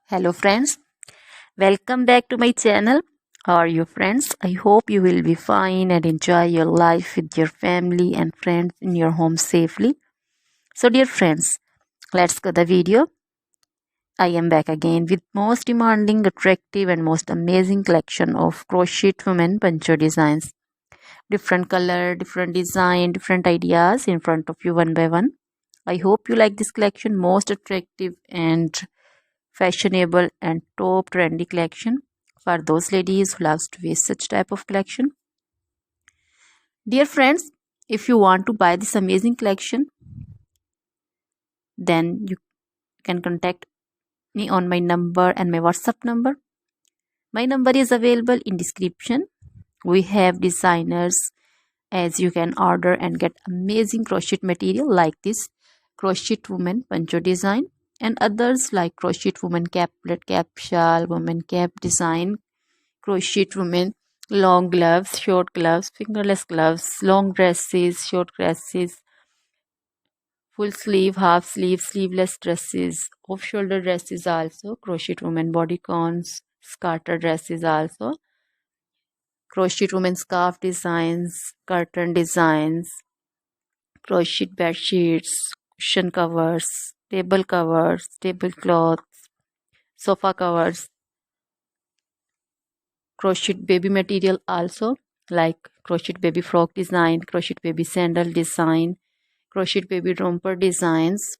Hello friends, welcome back to my channel. How are you friends? I hope you will be fine and enjoy your life with your family and friends in your home safely. So dear friends, let's go the video. I am back again with most demanding, attractive and most amazing collection of crochet women poncho designs. Different color, different design, different ideas in front of you one by one. I hope you like this collection, most attractive and fashionable and top trendy collection for those ladies who loves to wear such type of collection. Dear friends, if you want to buy this amazing collection, then you can contact me on my number and my WhatsApp number. My number is available in description. We have designers as you can order and get amazing crochet material like this crochet woman poncho design and others like crochet woman caplet, cap shawl, woman cap design, crochet women long gloves, short gloves, fingerless gloves, long dresses, short dresses, full sleeve, half sleeve, sleeveless dresses, off shoulder dresses, also crochet women bodycons, scarter dresses, also crochet women scarf designs, curtain designs, crochet bed sheets, cushion covers, tablecloths, sofa covers, crochet baby material also like crochet baby frock design, crochet baby sandal design, crochet baby romper designs,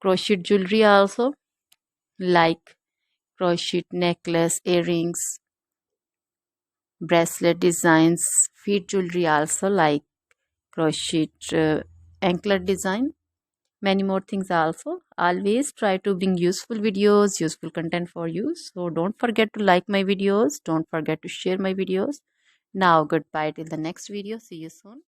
crochet jewelry also like crochet necklace, earrings, bracelet designs, feet jewelry also like crochet anklet design, many more things also. Always try to bring useful videos, useful content for you, so don't forget to like my videos, don't forget to share my videos. Now goodbye till the next video, see you soon.